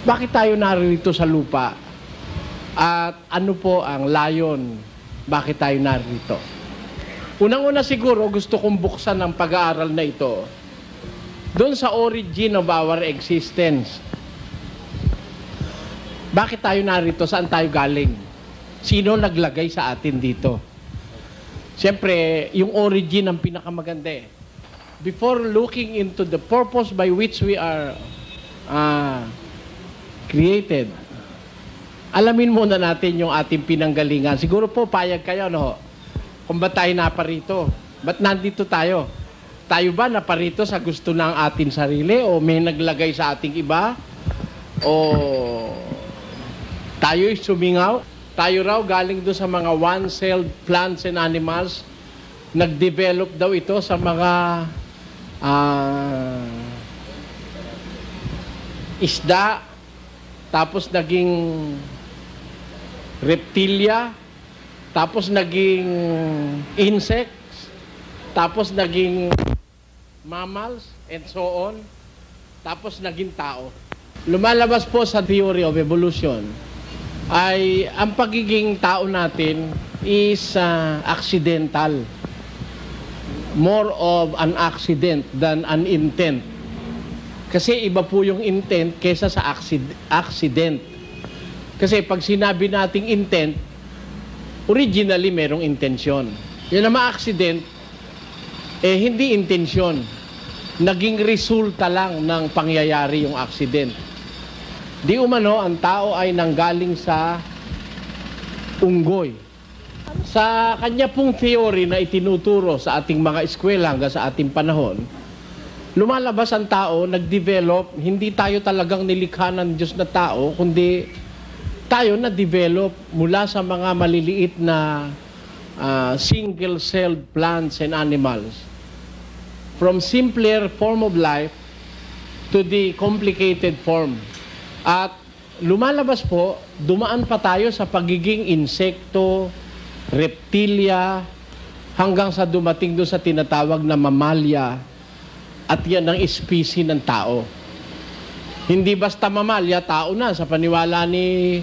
Bakit tayo narito sa lupa? At ano po ang layon? Bakit tayo narito? Unang-una siguro, gusto kong buksan ang pag-aaral na ito doon sa origin of our existence. Bakit tayo narito? Saan tayo galing? Sino naglagay sa atin dito? Siyempre, yung origin ang pinakamaganda eh. Before looking into the purpose by which we are created, alamin muna natin yung ating pinanggalingan. Siguro po, payag kayo, no? Kung ba't tayo naparito? Ba't nandito tayo? Tayo ba naparito sa gusto ng ating sarili? O may naglagay sa ating iba? O tayo'y sumingaw? Tayo raw galing doon sa mga one-celled plants and animals. Nag-develop daw ito sa mga isda, tapos naging reptilia, tapos naging insects, tapos naging mammals, and so on, tapos naging tao. Lumalabas po sa theory of evolution ay ang pagiging tao natin is accidental. More of an accident than an intent. Kasi iba po yung intent kaysa sa accident. Kasi pag sinabi nating intent, originally merong intensyon. Yun na ma-accident, hindi intensyon. Naging resulta lang ng pangyayari yung accident. Di umano, ang tao ay nanggaling sa unggoy. Sa kanya pong theory na itinuturo sa ating mga eskwela hanggang sa ating panahon, lumalabas ang tao, nag-develop, hindi tayo talagang nilikha ng Diyos na tao, kundi tayo na-develop mula sa mga maliliit na single-celled plants and animals. From simpler form of life to the complicated form. At lumalabas po, dumaan pa tayo sa pagiging insekto, reptilia, hanggang sa dumating doon sa tinatawag na mamalya, at yan ang species ng tao. Hindi basta mamalya, tao na. Sa paniwala ni,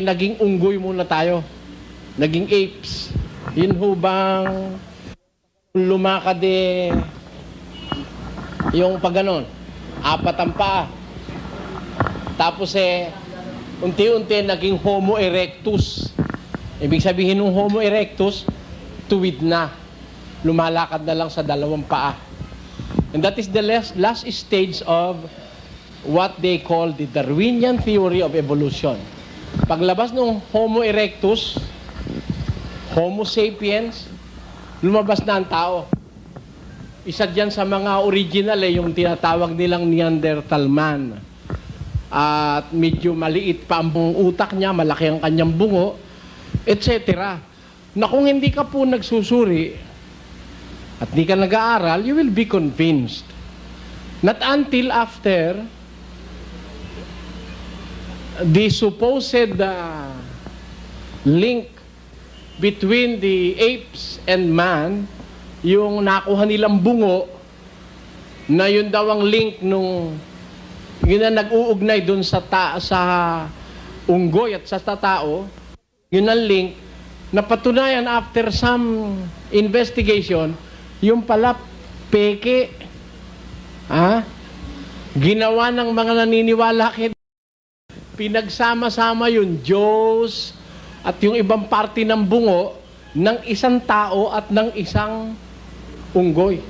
naging unggoy muna tayo. Naging apes. Yun ho bang lumakad yung pagganon, apat ang paa. Tapos unti-unti naging Homo erectus. Ibig sabihin ng Homo erectus, tuwid na. Lumalakad na lang sa dalawang paa. And that is the last stage of what they call the Darwinian theory of evolution. Paglabas ng Homo erectus, Homo sapiens, lumabas na ang tao. Isa dyan sa mga original yung tinatawag nilang Neanderthal man. At medyo maliit pa ang utak niya, malaki ang kanyang bungo, etc. Na kung hindi ka po nagsusuri at hindi ka nag-aaral, you will be convinced. Not until after the supposed link between the apes and man, yung nakuha nilang bungo, na yun daw ang link nung yun na nag-uugnay dun sa unggoy at sa tao, yun ang link, na patunayan after some investigation, yung pala peke, ginawa ng mga naniniwala kaya pinagsama-sama yung Diyos at yung ibang parte ng bungo ng isang tao at ng isang unggoy.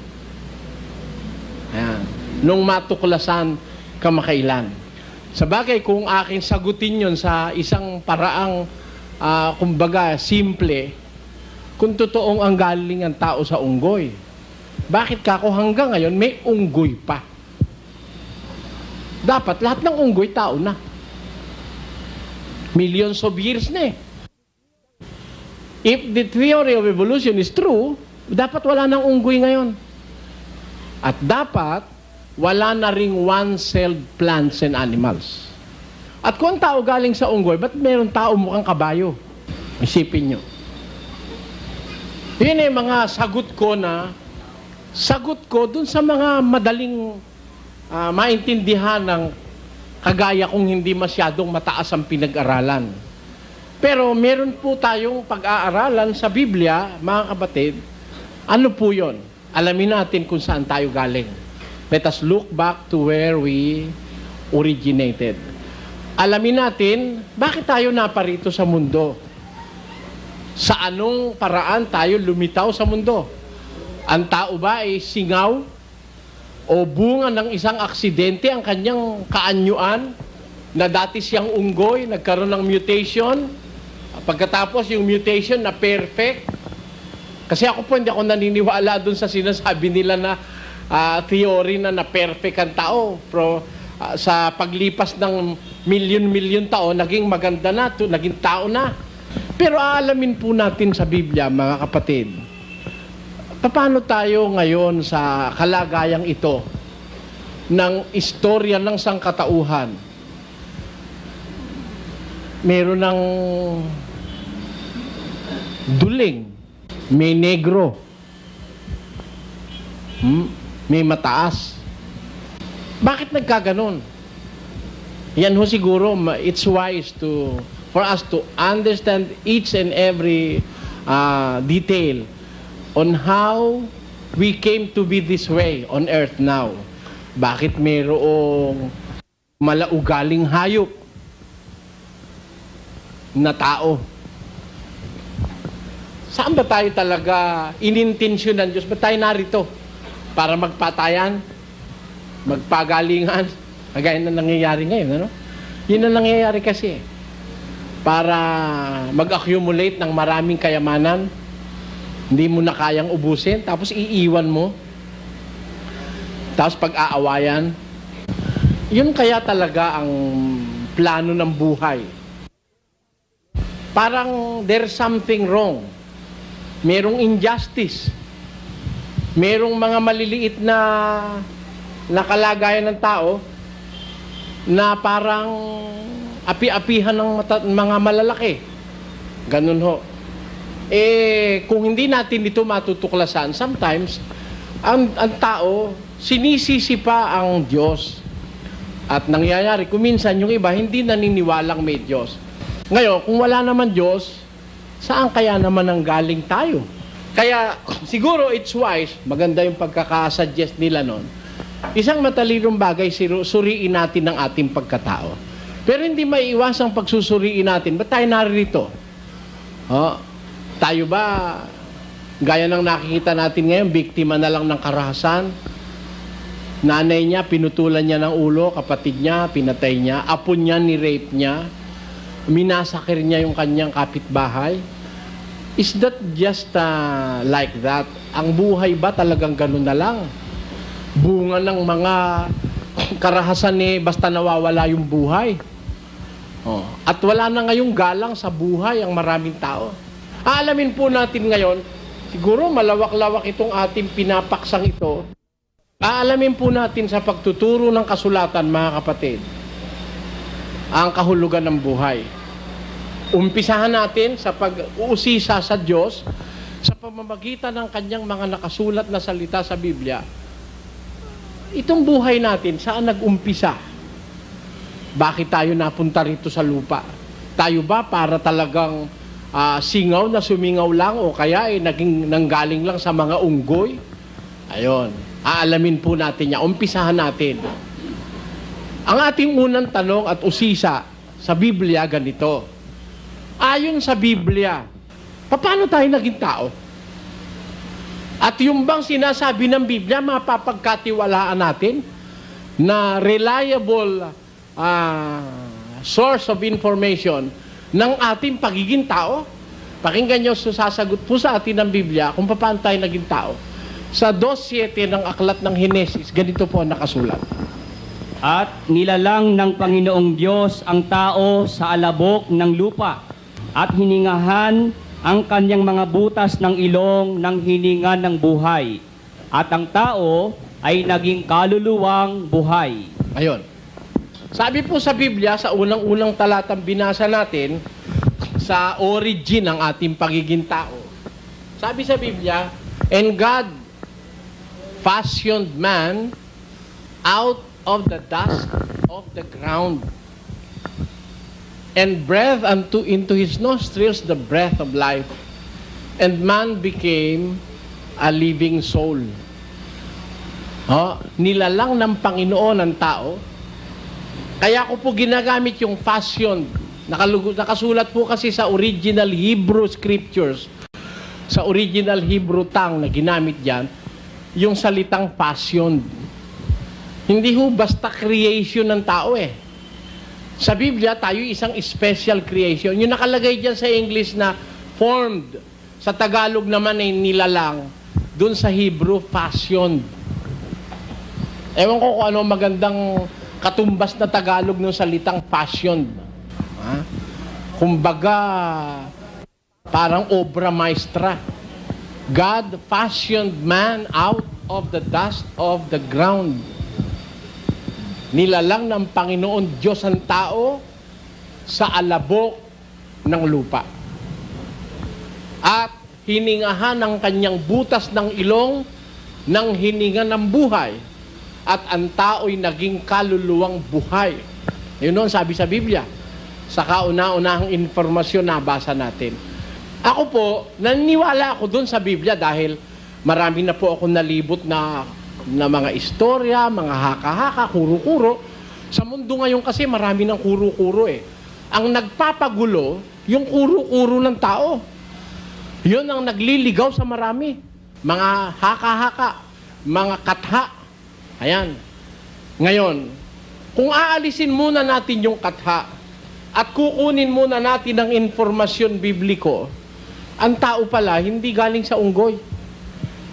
Ayan. Nung matuklasan kamakailan. Sabagay, kung aking sagutin yon sa isang paraang kumbaga simple, kung totoong ang galing ang tao sa unggoy, bakit kako hanggang ngayon may unggoy pa? Dapat lahat ng unggoy tao na. Millions of years na eh. If the theory of evolution is true, dapat wala nang unggoy ngayon. At dapat wala na ring one-celled plants and animals. At kung tao galing sa unggoy, ba't meron tao mukhang kabayo? Isipin nyo. Yun mga sagot ko dun sa mga madaling maintindihan ng kagaya kung hindi masyadong mataas ang pinag-aralan. Pero meron po tayong pag-aaralan sa Biblia, mga kapatid. Ano po yun? Alamin natin kung saan tayo galing. Let us look back to where we originated. Alamin natin, bakit tayo naparito sa mundo? Sa anong paraan tayo lumitaw sa mundo? Ang tao ba ay singaw? O bunga ng isang aksidente ang kanyang kaanyuan? Na dati siyang unggoy, nagkaroon ng mutation? Pagkatapos yung mutation na perfect? Kasi ako po hindi ako naniniwala dun sa sinasabi nila na theory na perfect ang tao. Pero sa paglipas ng milyon-milyon taon, naging maganda na, naging tao na. Pero aalamin po natin sa Biblia, mga kapatid, paano tayo ngayon sa kalagayang ito ng istorya ng sangkatauhan? Meron ng duling, may negro, may mataas. Bakit nagkaganon? Yan ho siguro, it's wise for us to understand each and every detail on how we came to be this way on earth now. Bakit mayroong malaugaling hayop na tao? Saan ba tayo talaga inintensyon ng Diyos? Ba't tayo narito? Para magpatayan? Magpagalingan? Kagaya na nangyayari ngayon, ano? Yun ang nangyayari kasi. Para mag-accumulate ng maraming kayamanan, hindi mo na kayang ubusin, tapos iiwan mo. Tapos pag-aawayan. Yun kaya talaga ang plano ng buhay. Parang there's something wrong. Merong injustice. Merong mga maliliit na kalagayan ng tao na parang api-apihan ng mga malalaki. Ganun ho. Kung hindi natin ito matutuklasan, sometimes, ang tao, sinisisi pa ang Diyos. At nangyayari, kung minsan yung iba, hindi naniniwalang may Diyos. Ngayon, kung wala naman Diyos, saan kaya naman ang galing tayo? Kaya, siguro it's wise, maganda yung pagkakasuggest nila nun. Isang matalinong bagay, suriin natin ang ating pagkatao. Pero hindi maiiwasang pagsusuriin natin. Ba't tayo narito? Tayo ba, gaya ng nakikita natin ngayon, biktima na lang ng karahasan? Nanay niya, pinutulan niya ng ulo, kapatid niya, pinatay niya, apo niya, ni-rape niya, minasakir niya yung kanyang kapitbahay. Is that just like that? Ang buhay ba talagang ganun na lang? Bunga ng mga karahasan basta nawawala yung buhay. At wala na ngayong galang sa buhay ang maraming tao. Aalamin po natin ngayon, siguro malawak-lawak itong ating pinapaksang ito. Aalamin po natin sa pagtuturo ng kasulatan, mga kapatid, ang kahulugan ng buhay. Umpisahan natin sa pag-uusisa sa Diyos sa pamamagitan ng kanyang mga nakasulat na salita sa Biblia. Itong buhay natin, saan nag-umpisa? Bakit tayo napunta rito sa lupa? Tayo ba para talagang singaw na sumingaw lang o kaya nanggaling lang sa mga unggoy? Ayon, aalamin po natin yan. Umpisahan natin. Ang ating unang tanong at usisa sa Biblia ganito. Ayon sa Biblia, paano tayo naging tao? At yung bang sinasabi ng Biblia, mapapagkatiwalaan natin na reliable source of information ng ating pagiging tao? Pakinggan nyo, sasagot po sa atin ng Biblia kung paano tayo naging tao. Sa 2:7 ng aklat ng Henesis, ganito po ang nakasulat. At nilalang ng Panginoong Diyos ang tao sa alabok ng lupa at hiningahan ang kanyang mga butas ng ilong ng hininga ng buhay. At ang tao ay naging kaluluwang buhay. Ayon. Sabi po sa Biblia, sa unang-unang talatang binasa natin, sa origin ng ating pagiging tao. Sabi sa Biblia, and God fashioned man out of the dust of the ground. And breathed into his nostrils the breath of life. And man became a living soul. Nilalang ng Panginoon ang tao. Kaya ko po ginagamit yung fashion. Nakasulat po kasi sa original Hebrew scriptures, sa original Hebrew tongue na ginamit dyan, yung salitang fashion. Hindi ho basta creation ng tao eh. Sa Biblia, tayo isang special creation. Yung nakalagay dyan sa English na formed, sa Tagalog naman ay nilalang, dun sa Hebrew, fashioned. Ewan ko kung ano magandang katumbas na Tagalog ng salitang fashioned. Kumbaga, parang obra maestra. God fashioned man out of the dust of the ground. Nilalang ng Panginoon Diyos ang tao sa alabok ng lupa. At hiningahan ng kanyang butas ng ilong ng hininga ng buhay. At ang tao'y naging kaluluwang buhay. Yun noon sabi sa Biblia. Sa kauna-unahang informasyon na basa natin. Ako po, naniniwala ako doon sa Biblia dahil marami na po ako nalibot na mga istorya, mga haka-haka, kuro-kuro. Sa mundo ngayon kasi marami ng kuro-kuro eh. Ang nagpapagulo, yung kuro-kuro ng tao. Yun ang nagliligaw sa marami. Mga haka-haka, mga katha. Ayan. Ngayon, kung aalisin muna natin yung katha at kukunin muna natin ang informasyon bibliko, ang tao pala hindi galing sa unggoy.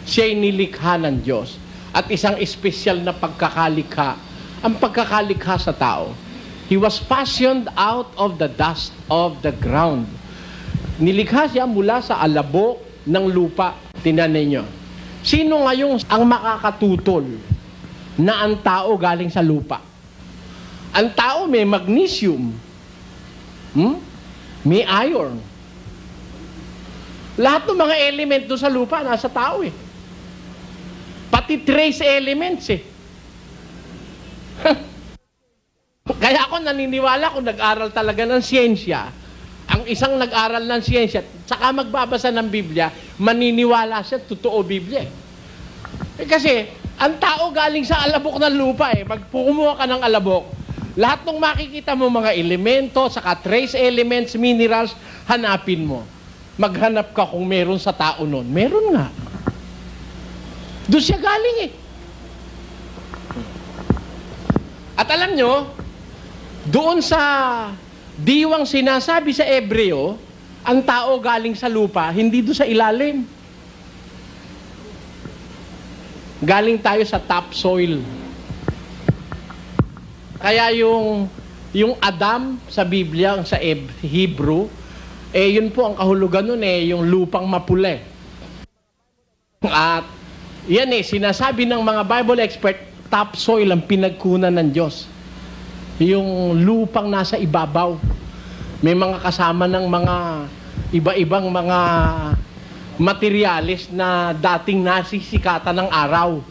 Siya'y nilikha ng Diyos. At isang espesyal na pagkakalikha, ang pagkakalikha sa tao. He was fashioned out of the dust of the ground. Nilikha siya mula sa alabok ng lupa. Tingnan ninyo. Sino ngayong ang makakatutol na ang tao galing sa lupa? Ang tao may magnesium. May iron. Lahat ng mga element doon sa lupa nasa tao eh. Pati trace elements eh. Kaya ako naniniwala kung nag-aral talaga ng siyensya, ang isang nag-aral ng siyensya, saka magbabasa ng Biblia, maniniwala siya, totoo Biblia eh. Kasi, ang tao galing sa alabok ng lupa eh. Magpukumuha ka ng alabok. Lahat ng makikita mo mga elemento, saka trace elements, minerals, hanapin mo. Maghanap ka kung meron sa tao nun. Meron nga. Doon siya galing eh. At alam nyo, doon sa diwang sinasabi sa Ebreo, ang tao galing sa lupa, hindi doon sa ilalim. Galing tayo sa topsoil. Kaya yung Adam sa Biblia, sa Hebrew, yun po ang kahulugan nun yung lupang mapule. At yan sinasabi ng mga Bible expert, topsoil ang pinagkunan ng Diyos. Yung lupang nasa ibabaw. May mga kasama ng mga iba-ibang mga materialis na dating nasisikatan ng araw.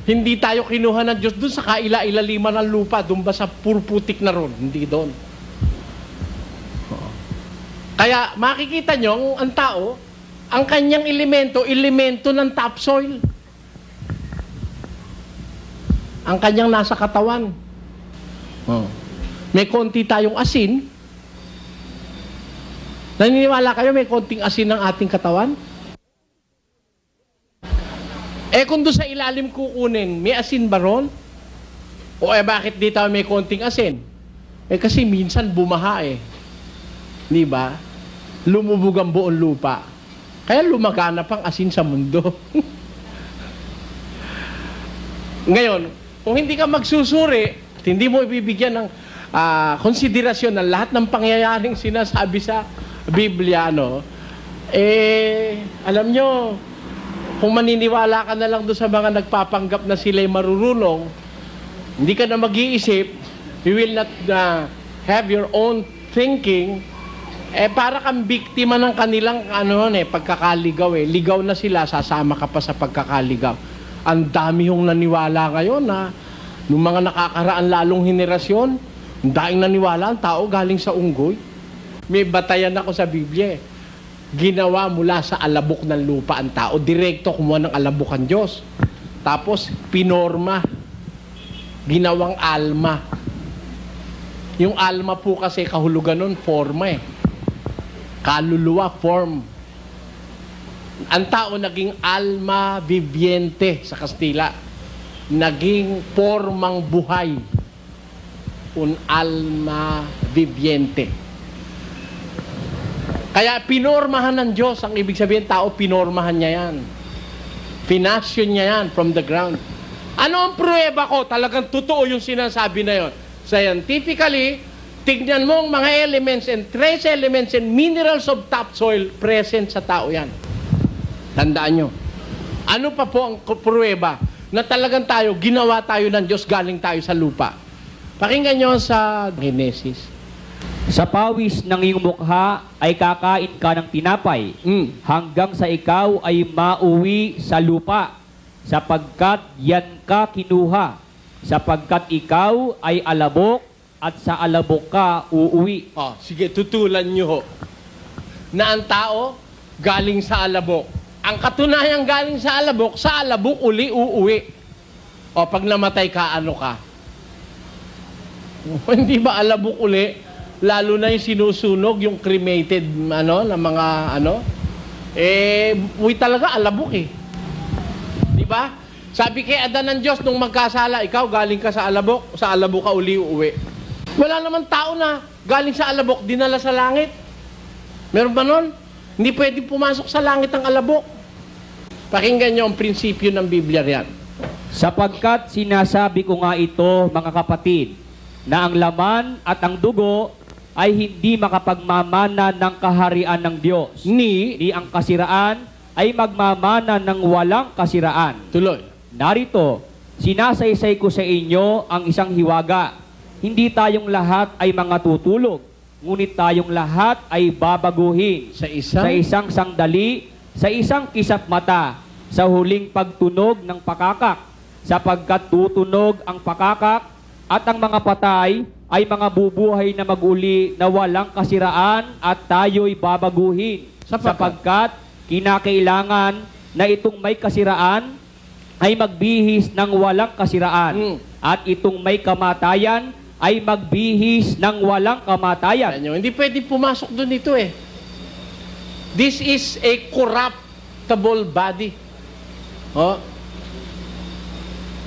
Hindi tayo kinuha ng Diyos doon sa kaila-ilaliman ng lupa, doon ba sa purputik na ron? Hindi doon. Kaya makikita nyo, ang tao, ang kanyang elemento ng topsoil. Ang kanyang nasa katawan. May konti tayong asin. Naniniwala kayo may konting asin ng ating katawan? Kung doon sa ilalim kukunin, may asin ba ron? O bakit di tayo may konting asin? Kasi minsan bumaha eh. Di ba? Lumubog ang buong lupa. Kaya lumaganap ang asin sa mundo. Ngayon, kung hindi ka magsusuri at hindi mo ibibigyan ng konsiderasyon ng lahat ng pangyayaring sinasabi sa Biblia, alam nyo, kung maniniwala ka na lang doon sa mga nagpapanggap na sila'y marurunong, hindi ka na mag-iisip, you will not have your own thinking, para kang biktima ng kanilang pagkakaligaw eh. Ligaw na sila, sasama ka pa sa pagkakaligaw. Ang dami yung naniwala ngayon na Nung mga nakakaraan lalong henerasyon, daing naniwala ang tao galing sa unggoy. May batayan ako sa Biblia. Ginawa mula sa alabok ng lupa ang tao. Direkto kumuha ng alabok ang Diyos. Tapos, pinorma. Ginawang alma. Yung alma po kasi kahulugan nun, forma eh. Kaluluwa, form. Ang tao naging alma viviente sa Kastila. Naging formang buhay. Un alma viviente. Kaya pinormahan ng Diyos. Ang ibig sabihin, tao, pinormahan niya yan. Finasyon niya yan from the ground. Ano ang pruweba ko? Talagang totoo yung sinasabi na yon. Scientifically, tignan mo ang mga elements and trace elements and minerals of topsoil present sa tao yan. Tandaan nyo. Ano pa po ang pruweba na talagang tayo, ginawa tayo ng Diyos, galing tayo sa lupa? Pakinggan nyo sa Genesis. Sa pawis ng iyong mukha ay kakain ka ng tinapay, hanggang sa ikaw ay mauwi sa lupa, sapagkat yan ka kinuha, sapagkat ikaw ay alabok, at sa alabok ka uuwi. Oh, sige, tutulan nyo ho. Na ang tao, galing sa alabok. Ang katunayan galing sa alabok uli uuwi. O, pag namatay ka, ano ka? Hindi ba alabok uli? Lalo na yung sinusunog, yung cremated, na mga, uwi talaga, alabok eh. Di ba? Sabi kay Adan ng Diyos, nung magkasala, ikaw galing ka sa alabok ka uli uuwi. Wala naman tao na galing sa alabok, dinala sa langit. Meron ba nun? Hindi pwedeng pumasok sa langit ang alabok. Pakinggan nyo ang prinsipyo ng Biblia riyan. Sapagkat sinasabi ko nga ito, mga kapatid, na ang laman at ang dugo ay hindi makapagmamana ng kaharian ng Diyos. Ni ang kasiraan ay magmamana ng walang kasiraan. Tuloy. Narito, sinasaysay ko sa inyo ang isang hiwaga. Hindi tayong lahat ay mga tutulog, ngunit tayong lahat ay babaguhin. Sa isang sandali, sa isang kisap mata, sa huling pagtunog ng pakakak, sapagkat tutunog ang pakakak, at ang mga patay ay mga bubuhay na mag-uli na walang kasiraan at tayo'y babaguhin. Sapagkat kinakailangan na itong may kasiraan ay magbihis ng walang kasiraan. At itong may kamatayan ay magbihis ng walang kamatayan. Hindi pwede pumasok doon ito eh. This is a corruptible body. Oh.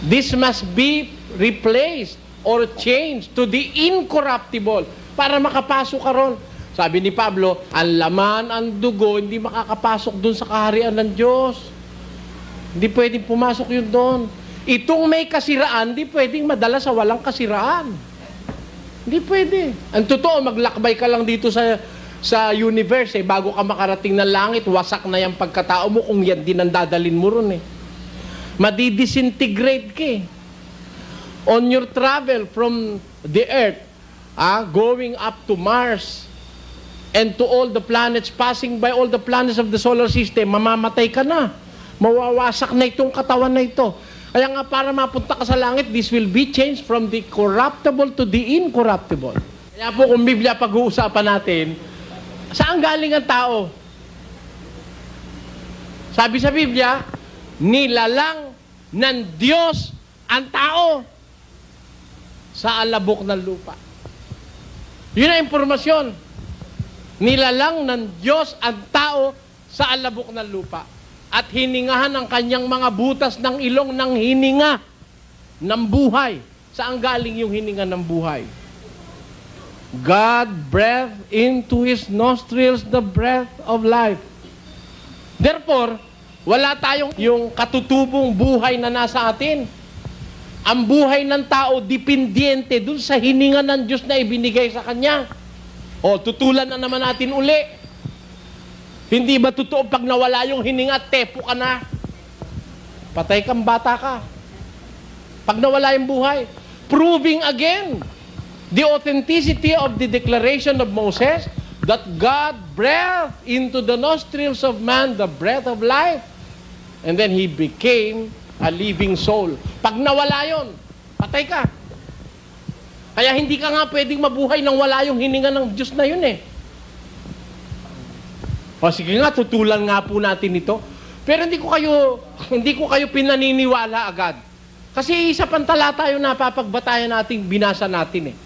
This must be replaced or changed to the incorruptible para makapasok ka ron. Sabi ni Pablo, ang laman, ang dugo, hindi makakapasok dun sa kaharian ng Diyos. Hindi pwedeng pumasok yun doon. Itong may kasiraan, hindi pwedeng madala sa walang kasiraan. Hindi pwede. Ang totoo, maglakbay ka lang dito sa universe, bago ka makarating ng langit, wasak na yung pagkatao mo kung yan din ang dadalin mo ron eh. Madidisintegrate ka eh. On your travel from the earth, going up to Mars, and to all the planets, passing by all the planets of the solar system, mamamatay ka na. Mawawasak na itong katawan na ito. Kaya nga para mapunta ka sa langit, this will be changed from the corruptible to the incorruptible. Kaya po kung Biblia pag-uusapan natin, saan galing ang tao? Sabi sa Biblia, nilalang ng Diyos ang tao sa alabok ng lupa. Yun ang impormasyon. Nilalang ng Diyos ang tao sa alabok ng lupa. At hiningahan ang kanyang mga butas ng ilong ng hininga ng buhay. Saan galing yung hininga ng buhay? God breathed into His nostrils the breath of life. Therefore, wala tayong yung katutubong buhay na nasa atin. Ang buhay ng tao, dependente dun sa hininga ng Diyos na ibinigay sa Kanya. O, tutulan na naman natin uli. Hindi ba totoo pag nawala yung hininga, tepo ka na? Patay kang bata ka. Pag nawala yung buhay. Proving again the authenticity of the declaration of Moses that God breathed into the nostrils of man the breath of life. And then he became a living soul. Pag nawala yon, Patay ka. Kaya hindi ka nga pwedeng mabuhay nang wala yung hininga ng Diyos na yun eh. O sige nga, tutulan nga po natin ito. Pero hindi ko kayo pinaniniwala agad. Kasi isa pang talata yung napapagbatayan natin, binasa natin eh.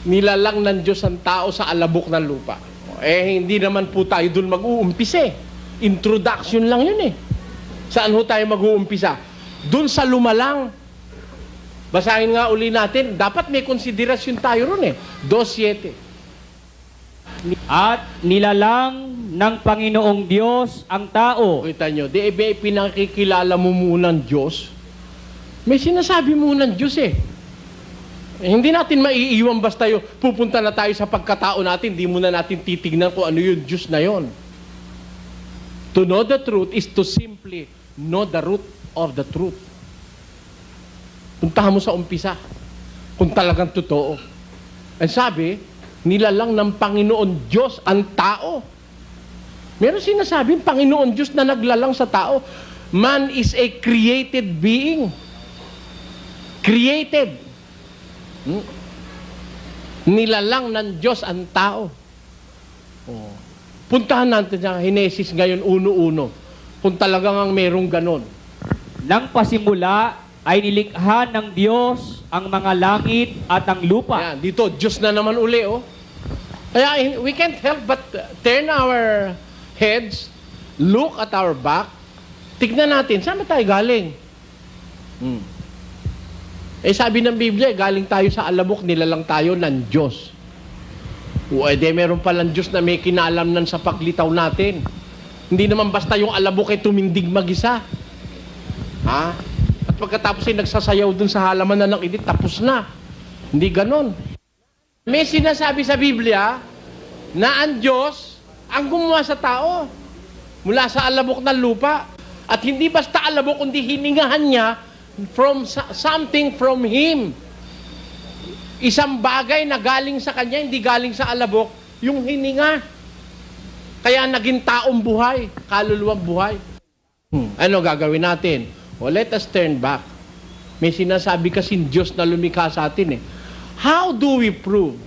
Nilalang ng Diyos ang tao sa alabok ng lupa. Hindi naman po tayo dun mag-uumpisa eh. Introduction lang yun eh. Saan ho tayo mag-uumpisa? Dun sa lumalang. Basahin nga uli natin, dapat may konsiderasyon tayo ron eh. 2:7. At nilalang ng Panginoong Diyos ang tao. Kita nyo, di ba pinakikilala mo muna ng Diyos? May sinasabi muna ng Diyos eh. Hindi natin maiiwan basta yung pupunta na tayo sa pagkatao natin, di muna natin titignan kung ano yung Diyos na yon. To know the truth is to simply know the root of the truth. Puntahan mo sa umpisa kung talagang totoo. Ang sabi, nilalang ng Panginoon Diyos ang tao. Meron sinasabing Panginoon Diyos na naglalang sa tao. Man is a created being. Created. Nilalang ng Diyos ang tao. Oh. Puntahan natin sa Henesis ngayon 1:1. Kung talagang ang merong ganon. Nang pasimula ay nilikha ng Diyos ang mga langit at ang lupa. Yan, dito, Diyos na naman uli, oh. Kaya we can't help but turn our heads, look at our back, tignan natin, saan ba tayo galing? Sabi ng Biblia, galing tayo sa alabok, nilalang tayo ng Diyos. Meron palang Diyos na may kinaalamnan sa paglitaw natin. Hindi naman basta yung alabok ay tumindig mag-isa. Ha? At pagkatapos ay nagsasayaw dun sa halaman na ng init, tapos na. Hindi ganon. May sinasabi sa Biblia na ang Diyos ang gumawa sa tao mula sa alabok ng lupa. At hindi basta alabok, kundi hiningahan niya from something from Him. Isang bagay na galing sa Kanya, hindi galing sa alabok, yung hininga. Kaya naging taong buhay, kaluluwang buhay. Ano gagawin natin? Well, let us turn back. May sinasabi kasing Diyos na lumikha sa atin eh. How do we prove?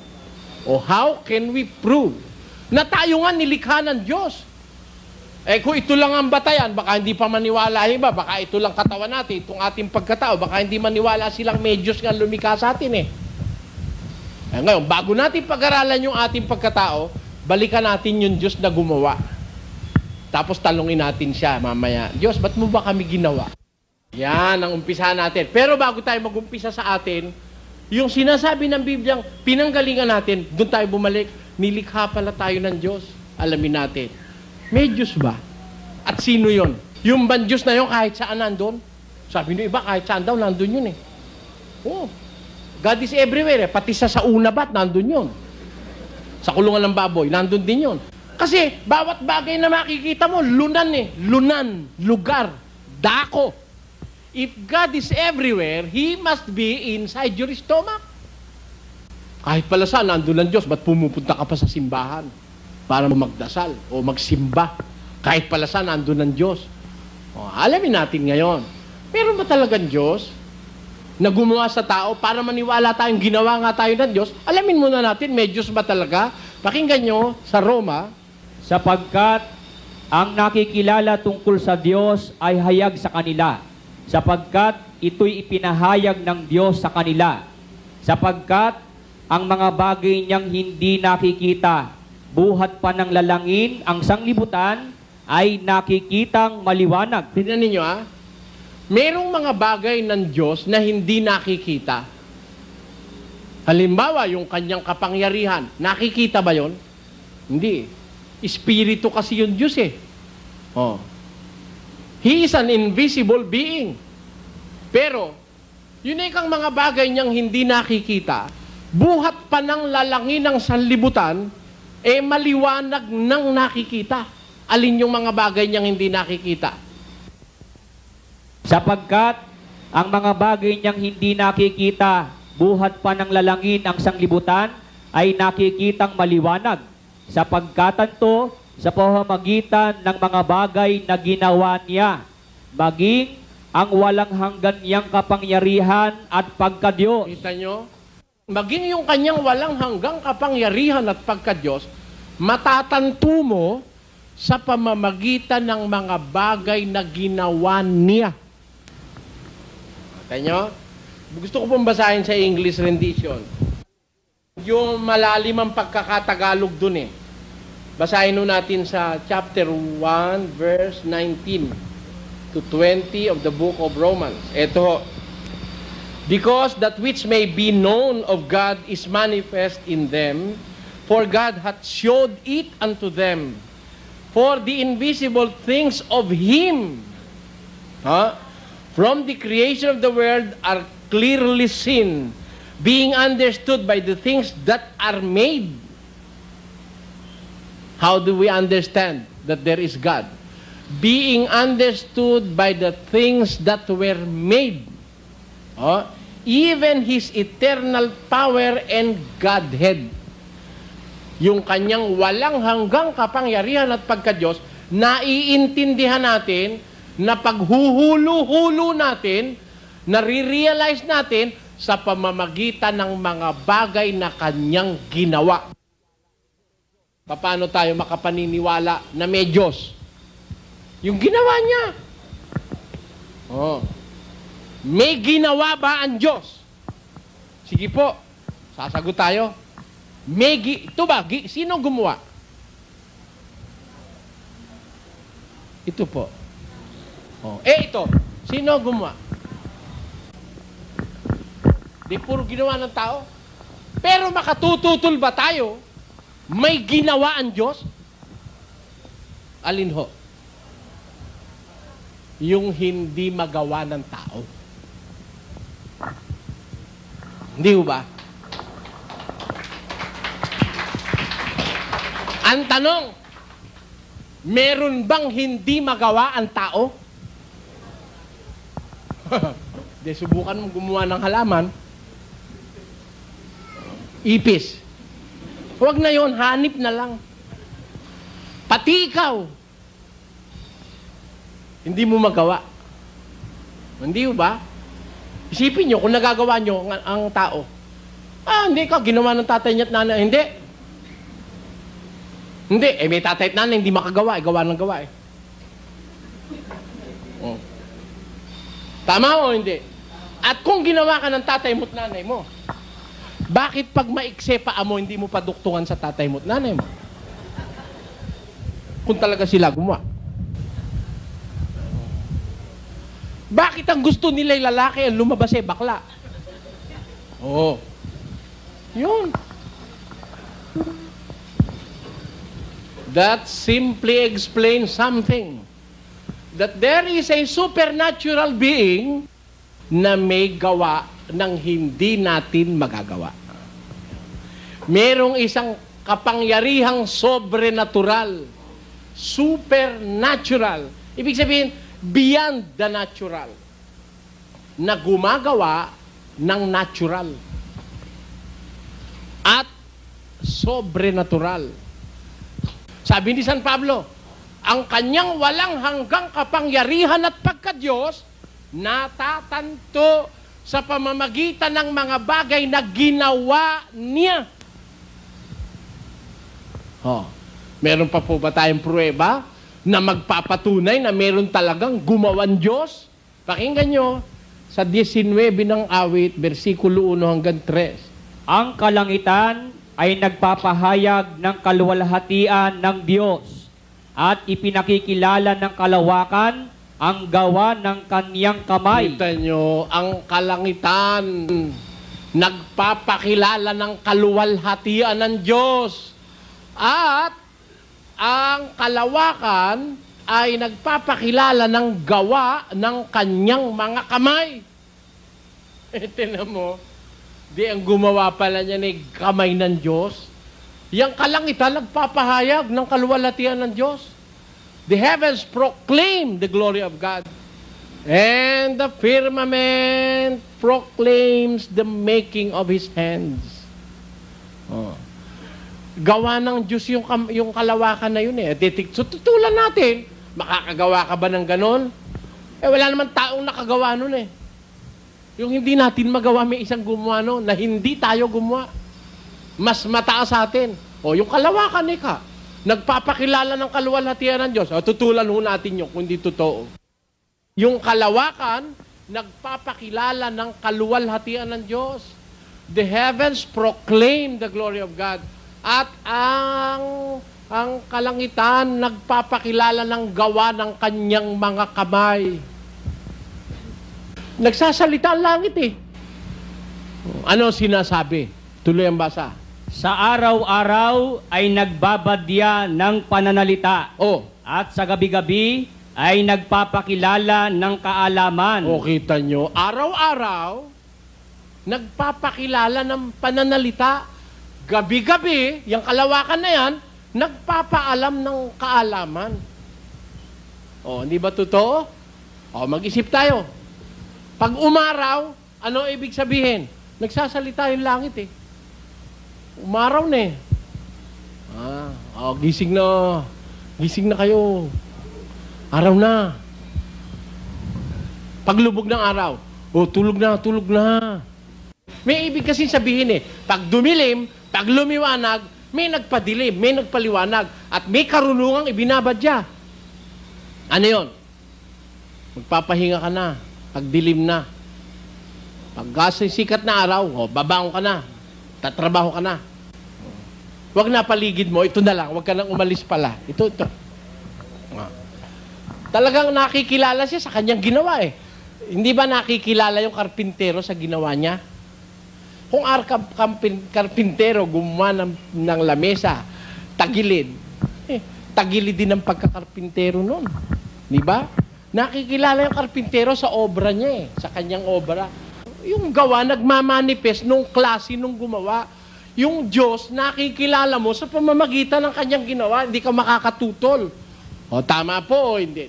O how can we prove na tayo nga nilikha ng Diyos? Kung ito lang ang batayan, baka hindi pa maniwala iba, baka ito lang katawan natin, itong ating pagkatao, baka hindi maniwala silang may Diyos nga lumikha sa atin eh. Ngayon, bago natin pag-aralan yung ating pagkatao, balikan natin yung Diyos na gumawa. Tapos talungin natin siya mamaya, Diyos, ba't mo ba kami ginawa? Yan ang umpisa natin. Pero bago tayo mag-umpisa sa atin, yung sinasabi ng Bibliang pinanggalingan natin, doon tayo bumalik, nilikha pala tayo ng Diyos. Alamin natin, may Diyos ba? At sino yon? Yung bang Diyos na yon kahit saan nandun? Sabi nyo iba, kahit saan daw nandun yun eh. Oh, God is everywhere eh. Pati sa unabat, nandun yun. Sa kulungan ng baboy, nandun din yun. Kasi bawat bagay na makikita mo, lunan eh. Lunan, lugar, dako. If God is everywhere, He must be inside your stomach. Kahit pala saan, nandun ang Diyos, ba't pumupunta ka pa sa simbahan? Para magdasal o magsimba. Kahit pala saan, nandun ang Diyos. Alamin natin ngayon. Meron ba talagang Diyos na gumawa sa tao para maniwala tayong ginawa nga tayo ng Diyos? Alamin muna natin, may Diyos ba talaga? Pakinggan nyo sa Roma. Sapagkat ang nakikilala tungkol sa Diyos ay hayag sa kanila. Sapagkat ito'y ipinahayag ng Diyos sa kanila. Sapagkat ang mga bagay niyang hindi nakikita, buhat pa ng lalangin, ang sanglibutan, ay nakikitang maliwanag. Tignan ninyo merong mga bagay ng Diyos na hindi nakikita. Halimbawa, yung kanyang kapangyarihan, nakikita ba yon? Hindi. Espiritu kasi yung Diyos eh. He is an invisible being. Pero, yun ay kang mga bagay niyang hindi nakikita, buhat pa ng lalangin ng sanlibutan, maliwanag ng nakikita. Alin yung mga bagay niyang hindi nakikita? Sapagkat ang mga bagay niyang hindi nakikita, buhat pa ng lalangin ang sanglibutan, ay nakikitang maliwanag. Sapagkatanto, sa pamamagitan ng mga bagay na ginawa niya, maging ang walang hanggan niyang kapangyarihan at pagkadiyos. Kita nyo? Maging yung kanyang walang hanggang kapangyarihan at pagkadiyos, matatanto mo sa pamamagitan ng mga bagay na ginawa niya. Kita nyo? Gusto ko pong basahin sa English rendition. Yung malalim ang pagkakatagalog dun eh. Basahin nun natin sa chapter 1, verse 19 to 20 of the book of Romans. Ito, because that which may be known of God is manifest in them, for God hath showed it unto them. For the invisible things of Him, from the creation of the world are clearly seen, being understood by the things that are made. How do we understand that there is God? Being understood by the things that were made. Even His eternal power and Godhead. Yung kanyang walang hanggang kapangyarihan at pagkadiyos, naiintindihan natin, na paghuhulo-hulo natin, nare-realize natin sa pamamagitan ng mga bagay na kanyang ginawa. Paano tayo makapaniniwala na may Diyos? Yung ginawa niya. May ginawa ba ang Diyos? Sige po, sasagot tayo. Ito ba? Sino gumawa? Ito po. Ito. Sino gumawa? Di puro ginawa ng tao. Pero makatututol ba tayo? May ginawa ang Diyos? Alin ho? Yung hindi magawa ng tao. Hindi ho ba? Ang tanong, meron bang hindi magawa ang tao? Di, subukan mong gumawa ng halaman. Ipis. Huwag na yon, hanip na lang. Pati ikaw, hindi mo magawa. Hindi ba? Isipin nyo, kung nagagawa nyo ang tao, hindi ka, ginawa ng tatay niya at nanay. Hindi. Hindi, may tatay at nanay, hindi makagawa, gawa ng gawa . Tama o hindi? At kung ginawa ka ng tatay mo at nanay mo, bakit pag maikse paa mo, hindi mo paduktungan sa tatay mo at nanay mo? Kung talaga sila gumawa. Bakit ang gusto nila yung lalaki ang lumabas bakla? Yun. That simply explains something. That there is a supernatural being na may gawa ng hindi natin magagawa. Merong isang kapangyarihang sobrenatural, supernatural. Ibig sabihin, beyond the natural, na gumagawa ng natural at sobrenatural. Sabi ni San Pablo, ang kanyang walang hanggang kapangyarihan at pagkadiyos natatanto sa pamamagitan ng mga bagay na ginawa niya. Meron pa po ba tayong pruweba na magpapatunay na meron talagang gumawan Diyos? Pakinggan nyo sa 19 ng awit, versikulo 1 hanggang 3. Ang kalangitan ay nagpapahayag ng kaluwalhatian ng Diyos at ipinakikilala ng kalawakan ang gawa ng kanyang kamay. Kita nyo, ang kalangitan nagpapakilala ng kaluwalhatian ng Diyos. At ang kalawakan ay nagpapakilala ng gawa ng kanyang mga kamay. Tingnan mo, di ang gumawa pala niya ni kamay ng Diyos. Yang kalangitan nagpapahayag ng kaluwalhatian ng Diyos. The heavens proclaim the glory of God. And the firmament proclaims the making of His hands. Gawa ng Diyos yung kalawakan na yun . So, tutulan natin, makakagawa ka ba ng ganon? Wala naman taong nakagawa nun eh. Yung hindi natin magawa, may isang gumawa nun na hindi tayo gumawa. Mas mataas sa atin. O, yung kalawakan ka, nagpapakilala ng kaluwalhatian ng Diyos. O, tutulan ho natin yun kung hindi totoo. Yung kalawakan, nagpapakilala ng kaluwalhatian ng Diyos. The heavens proclaim the glory of God. At ang kalangitan nagpapakilala ng gawa ng kanyang mga kamay. Nagsasalita ang langit eh. Ano sinasabi? Tuloy ang basa. Sa araw-araw ay nagbabadya ng pananalita. Oh. At sa gabi-gabi ay nagpapakilala ng kaalaman. O kita nyo, araw-araw, nagpapakilala ng pananalita. Gabi-gabi, yung kalawakan na yan, nagpapaalam ng kaalaman. O, hindi ba totoo? O, mag-isip tayo. Pag umaraw, ano ibig sabihin? Nagsasalita yung langit eh. Umaraw na eh. Gising na. Gising na kayo. Araw na. Paglubog ng araw, tulog na, tulog na. May ibig kasi sabihin eh, pag dumilim, pag lumiwanag, may nagpadilim, may nagpaliwanag, at may karunungang ibinabadya. Ano yon? Magpapahinga ka na, pag dilim na. Pag sikat na araw, babangon ka na, tatrabaho ka na. Huwag na paligid mo, ito na lang, huwag ka nang umalis pala. Ito. Talagang nakikilala siya sa kanyang ginawa eh. Hindi ba nakikilala yung karpintero sa ginawa niya? Kung karpintero gumawa ng lamesa, tagilid. Tagilid din ang pagkakarpintero nun. Di ba? Nakikilala yung karpintero sa obra niya eh, sa kanyang obra. Yung gawa, nagmamanifest nung klase nung gumawa. Yung Diyos, nakikilala mo sa pamamagitan ng kanyang ginawa, hindi ka makakatutol. O, tama po o hindi?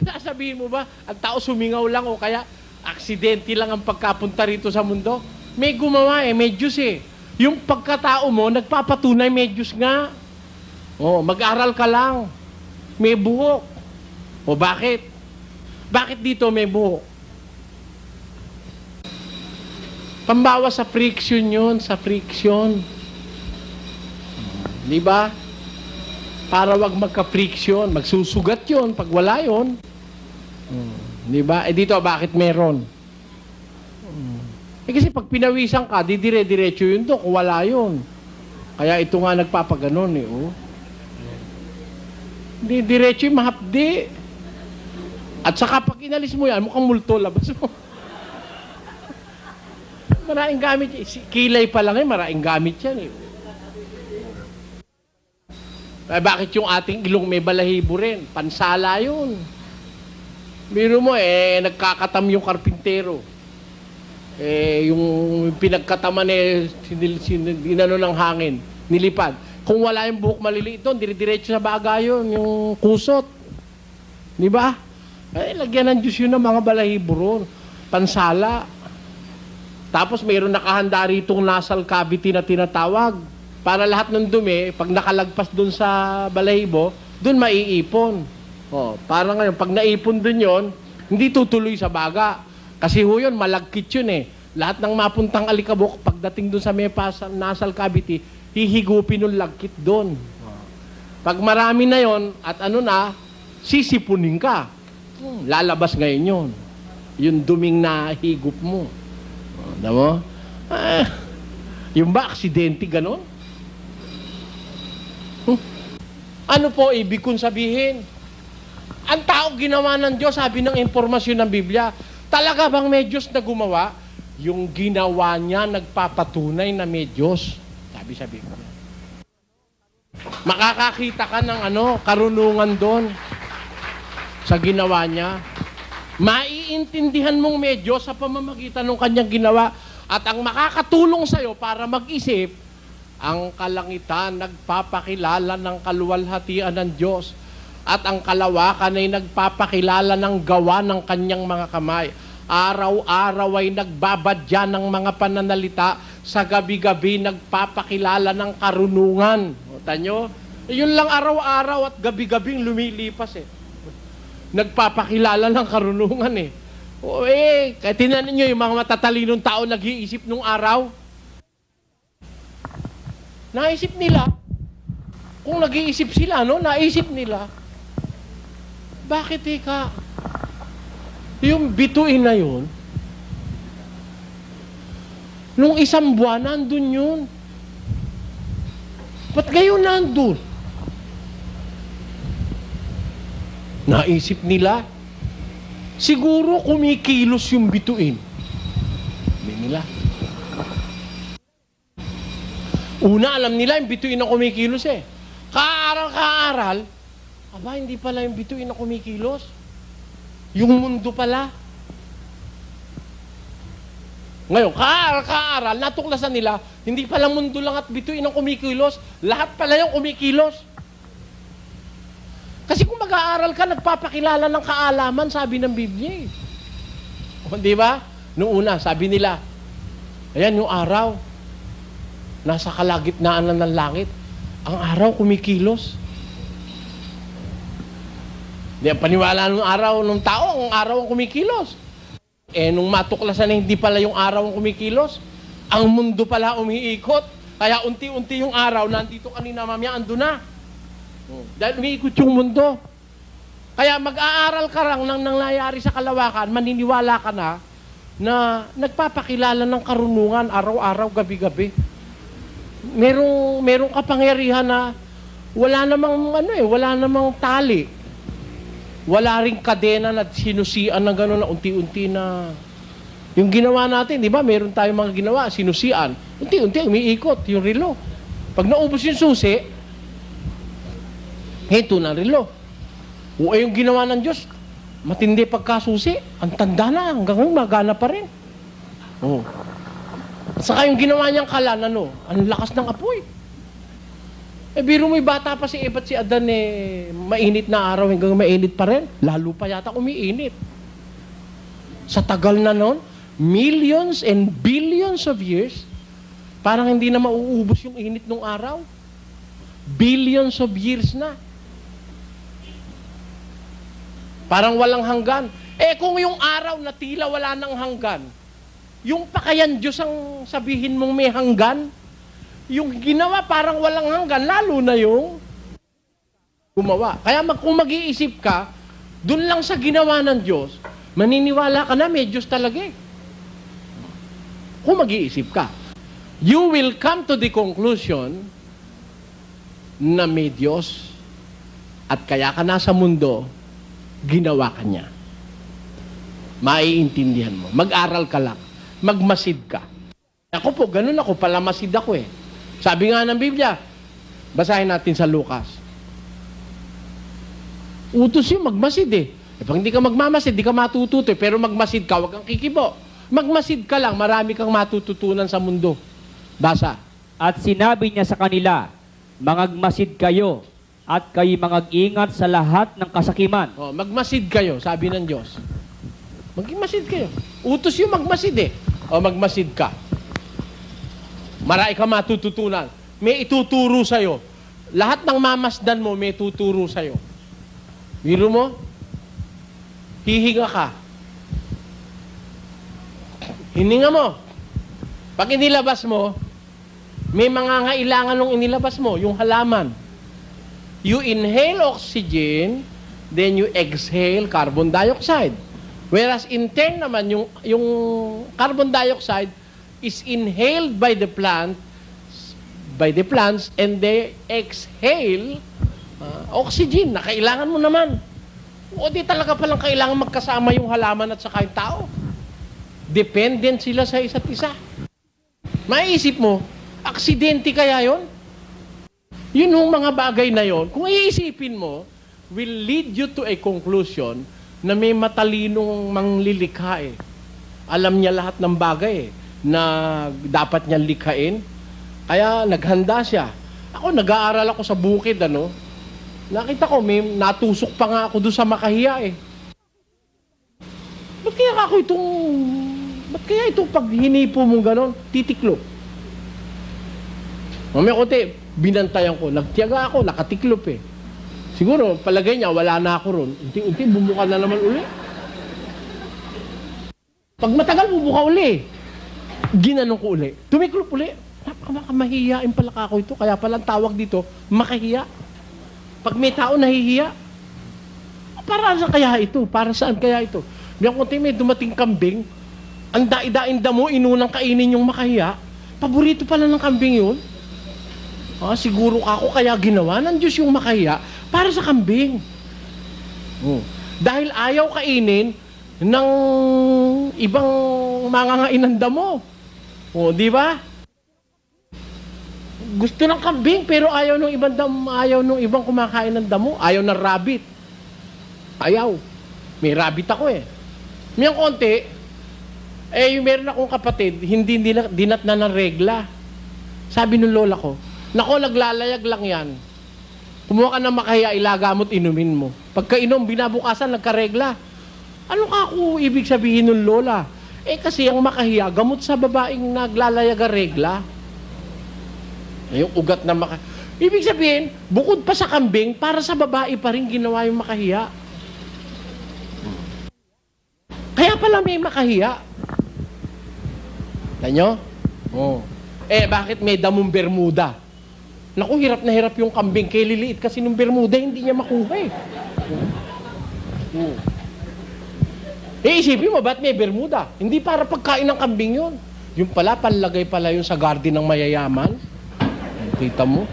Sasabihin mo ba, ang tao sumingaw lang o kaya aksidente lang ang pagkapunta rito sa mundo? May gumawa eh, may Diyos eh. Yung pagkatao mo, nagpapatunay may Diyos nga. O, mag-aral ka lang. May buhok. O, bakit? Bakit dito may buhok? Pambawa sa friction yun, sa friction. Di ba? Para wag magka-friction, magsusugat yun pag wala yun. Di ba? Dito, bakit meron? Kasi pag pinawisan ka, didire-diretso yun doon kung wala yun. Kaya ito nga nagpapaganon eh. Oh. Diretso yung mahapdi. At saka pag inalis mo yan, mukhang multo, labas mo. Maraming gamit. Kilay pa lang eh, maraming gamit yan eh. Bakit yung ating ilong may balahibo rin? Pansala yun. Biro mo nagkakatam yung karpintero. Yung pinagkataman inano ng hangin, nilipad. Kung wala yung buhok maliliit doon, dire-diretso sa baga yun, yung kusot. Di ba? Lagyan ng Diyos yun ng mga balahibo ron. Pansala. Tapos mayroon nakahanda ritong nasal cavity na tinatawag. Para lahat ng dumi, pag nakalagpas dun sa balahibo, dun maiipon. Para ngayon, pag naipon dun yon, hindi tutuloy sa baga. Kasi ho yun, malagkit yun eh. Lahat ng mapuntang alikabok, pagdating dun sa may nasal cavity, hihigupin yung lagkit dun. Pag marami na yon at sisipunin ka. Lalabas ngayon yun. Yung duming na higup mo. Mo? Yung ba, aksidente ganon? Ano po ibig kong sabihin? Ang tao ginawa ng Diyos, sabi ng impormasyon ng Biblia, talaga bang may Diyos na gumawa? Yung ginawa niya, nagpapatunay na may Diyos. Sabi sa Biblia. Makakakita ka ng karunungan doon sa ginawa niya. Maiintindihan mong may Diyos sa pamamagitan ng kanyang ginawa. At ang makakatulong sa'yo para mag-isip, ang kalangitan nagpapakilala ng kaluwalhatian ng Diyos at ang kalawakan ay nagpapakilala ng gawa ng kanyang mga kamay. Araw-araw ay nagbabadya ng mga pananalita, sa gabi-gabi nagpapakilala ng karunungan. O, tanyo, yun lang araw-araw at gabi-gabing lumilipas eh. nagpapakilala ng karunungan eh. O kaya tinanin nyo yung mga matatalinong tao nag-iisip nung araw. Naisip nila, kung nag-iisip sila, no? Naisip nila, bakit yung bituin na yun, nung isang buwan, nandun yun. Ba't ngayon nandun? Naisip nila, siguro kumikilos yung bituin. Hindi nila. Una, alam nila yung bituin na kumikilos eh. Kaaral, aba, hindi pala yung bituin na kumikilos. Yung mundo pala. Ngayon, kaaral, natuklasan nila, hindi pala mundo lang at bituin ang kumikilos, lahat pala yung kumikilos. Kasi kung mag-aaral ka, nagpapakilala ng kaalaman, sabi ng Biblia eh. O, di ba? Noong una, sabi nila, ayan yung araw, nasa kalagitnaan na ng langit, ang araw kumikilos. Di, paniwala ng araw ng tao, ang araw ang kumikilos. Nung matuklasan na hindi pala yung araw ang kumikilos, ang mundo pala umiikot. Kaya unti-unti yung araw, nandito kanina mamaya, ando na. Dahil umiikot yung mundo. Kaya mag-aaral ka lang ng nangyayari sa kalawakan, maniniwala ka na nagpapakilala ng karunungan araw-araw, gabi-gabi. Merong kapangyarihan na wala namang tali. Wala ring kadena na sinusian ng gano'n na unti-unti na yung ginawa natin, di ba? Meron tayong mga ginawa, sinusian. Unti-unti, umiikot yung relo. Pag naubos yung susi, ito na relo. O yung ginawa ng Diyos, matindi pagkasusi, ang tanda na, hanggang ngayon magana pa rin. Oh. Saka yung ginawa niyang kalan, ang lakas ng apoy. Biro mo'y bata pa si Eva at si Adan mainit na araw hanggang mainit pa rin. Lalo pa yata umiinit. Sa tagal na noon, millions and billions of years, parang hindi na mauubos yung init ng araw. Billions of years na. Parang walang hanggan. Kung yung araw na tila wala nang hanggan, yung pakayan Diyos ang sabihin mong may hanggan, yung ginawa parang walang hanggan, lalo na yung gumawa. Kaya kung mag-iisip ka, dun lang sa ginawa ng Diyos, maniniwala ka na may Diyos talaga eh. Kung mag-iisip ka, you will come to the conclusion na may Diyos at kaya ka nasa mundo, ginawa ka niya. Maiintindihan mo. Mag-aral ka lang. Magmasid ka. Ako po, ganun ako. Palamasid ako eh. Sabi nga ng Biblia, basahin natin sa Lucas. Utos yung magmasid eh. Pag hindi ka magmamasid, di ka matututo eh. Pero magmasid ka, wag kang kikibo. Magmasid ka lang, marami kang matututunan sa mundo. Basa. At sinabi niya sa kanila, mangagmasid kayo at kayo mangag-ingat sa lahat ng kasakiman. Magmasid kayo, sabi ng Diyos. Magmasid kayo. Utos yung magmasid eh. Magmasid ka. Marami ka matututunan. May ituturo sa'yo. Lahat ng mamasdan mo, may tuturo sa'yo. Biro mo, hihinga ka. Hininga mo. Pag inilabas mo, may mga ngailangan nung inilabas mo, yung halaman. You inhale oxygen, then you exhale carbon dioxide. Whereas in turn naman, yung carbon dioxide is inhaled by the plants, and they exhale oxygen na kailangan mo naman. O di talaga palang kailangan magkasama yung halaman at saka yung tao. Dependent sila sa isa't isa. Maisip mo, aksidente kaya yon? Yun yung mga bagay na yon, kung iisipin mo, will lead you to a conclusion na may matalinong manglilikha eh. Alam niya lahat ng bagay eh, na dapat niya likhain. Kaya naghanda siya. Ako, nag-aaral ako sa bukid, nakita ko, may natusok pa nga ako doon sa makahiya eh. Ba't kaya itong pag hinipo mong ganon, titiklop? Mamaya kote, binantayan ko, nagtiyaga ako, nakatiklop eh. Siguro, palagay niya, wala na ako ron. Unti-unti, bumuka na naman uli. Pag matagal, bubuka uli. Ginanong ko uli. Tumiklop uli. Napakamahihiyain pala kako ito. Kaya palang tawag dito, makahiya. Pag may tao nahihiya, para saan kaya ito? Para saan kaya ito? May konti may dumating kambing, ang daing damo, inunang kainin yung makahiya. Paborito pala ng kambing yun. Siguro ako kaya ginawa ng Diyos yung makahiya para sa kambing. Dahil ayaw kainin ng ibang mangangain ng damo. Di ba? Gusto ng kambing pero ayaw ng ibang kumakain ng damo. Ayaw ng rabbit. Ayaw. May rabbit ako eh. May konti, meron akong kapatid, hindi dinat na ng regla. Sabi ng lola ko, nako, naglalayag lang yan. Kumuha ka ng makahiya, ilagamot, inumin mo. Pagkainom, binabukasan, nagkaregla. Ano ka ako ibig sabihin ng lola? Kasi ang makahiya, gamot sa babaeng naglalayag ang regla. Yung ugat na ibig sabihin, bukod pa sa kambing, para sa babae pa rin ginawa yung makahiya. Kaya pala may makahiya. Tanyo? Bakit may damong Bermuda? Naku, hirap na hirap yung kambing. Kaya liliit kasi nung Bermuda, hindi niya makuha eh. Isipin mo, ba't may Bermuda? Hindi para pagkain ng kambing yun. Yung pala, panlagay pala yun sa garden ng mayayaman. Kita mo?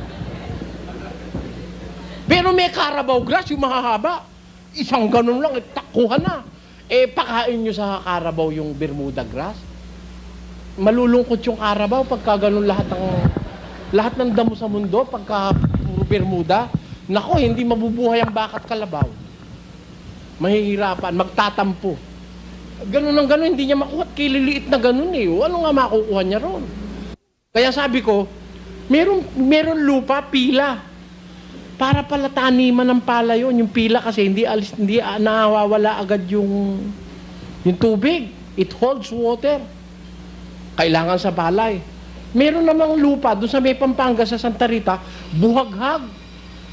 Pero may Carabao grass, yung mahahaba. Isang ganun lang, takuha na. Pakain nyo sa Carabao yung Bermuda grass. Malulungkot yung Carabao pagka ganun lahat ng damo sa mundo, pagka puro Bermuda. Nako, hindi mabubuhay ang bakat kalabaw. Mahihirapan, magtatampo. Ganun ang ganun, hindi niya makuha. Kililiit na ganun eh. Ano nga makukuha niya ron? Kaya sabi ko, meron lupa, pila. Para pala taniman ng pala yun. Yung pila kasi hindi nawawala agad yung tubig. It holds water. Kailangan sa balay. Meron namang lupa doon sa may Pampanga sa Santa Rita, buhaghag.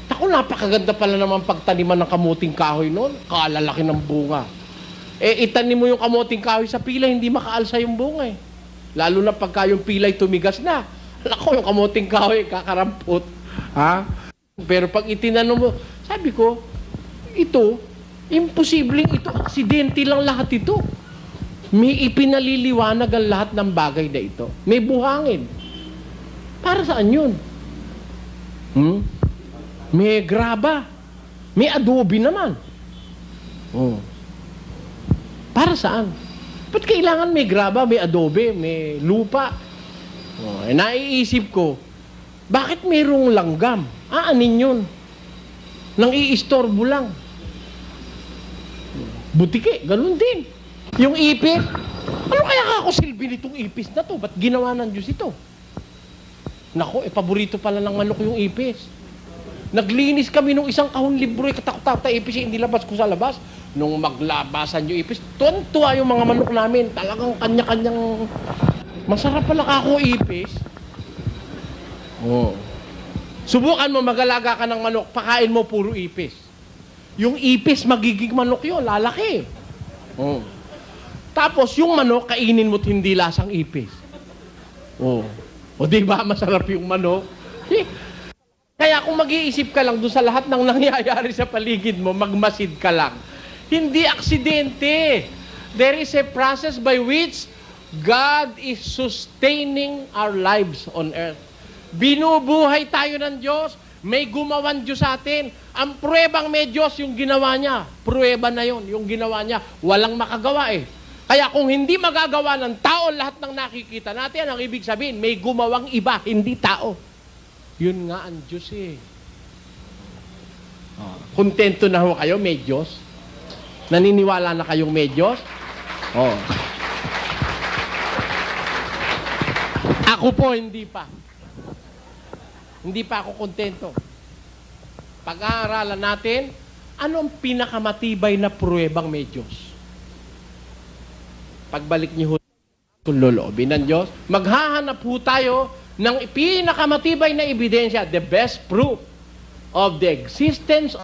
Tako, napakaganda pala naman pagtaniman ng kamuting kahoy noon. Kalalaki ng bunga. Itanim mo yung kamuting kahoy sa pila, hindi makaalsa yung bunga eh. Lalo na pagka yung pilay tumigas na. Lako, yung kamuting kahoy, kakarampot. Pero pag itinanong mo, sabi ko, imposibleng ito, aksidente lang lahat ito. May ipinaliliwanag ang lahat ng bagay na ito. May buhangin. Para saan yun? May graba. May adobe naman. Para saan? Ba't kailangan may graba, may adobe, may lupa? Naiisip ko, bakit mayroong langgam? Anin yun? Nang iistorbo lang. Butike, ganun din. Yung ipis, ano kaya ako silbi nitong ipis na to? Ba't ginawa ng Diyos ito? Nako, paborito pala ng manok yung ipis. Naglinis kami nung isang kahon libro, katakot-takot ipis, hindi labas ko sa labas. Nung maglabasan yung ipis, tuwa yung mga manok namin. Talagang kanya-kanyang masarap pala ako ipis. Subukan mo, mag-alaga ka ng manok, pakain mo puro ipis. Yung ipis, magiging manok yun, lalaki. Tapos, yung manok, kainin mo't hindi lasang ipis. O di ba, masarap yung manok? Kaya kung mag-iisip ka lang doon sa lahat ng nangyayari sa paligid mo, magmasid ka lang. Hindi aksidente. There is a process by which God is sustaining our lives on earth. Binubuhay tayo ng Diyos, may gumawan Diyos sa atin. Ang pruwebang may Diyos yung ginawa niya. Pruweba na yon, yung ginawa niya. Walang makagawa eh. Kaya kung hindi magagawa ng tao lahat ng nakikita natin, ang ibig sabihin, may gumawang iba, hindi tao. Yun nga ang Diyos eh. Kontento na ho kayo, may Diyos? Naniniwala na kayong may Diyos? Ako po, hindi pa. Hindi pa ako kontento. Pag-aaralan natin, ano ang pinakamatibay na pruwebang may Diyos? Pagbalik niyo kung loloobin ng Diyos, maghahanap ho tayo ng pinakamatibay na ebidensya, the best proof of the existence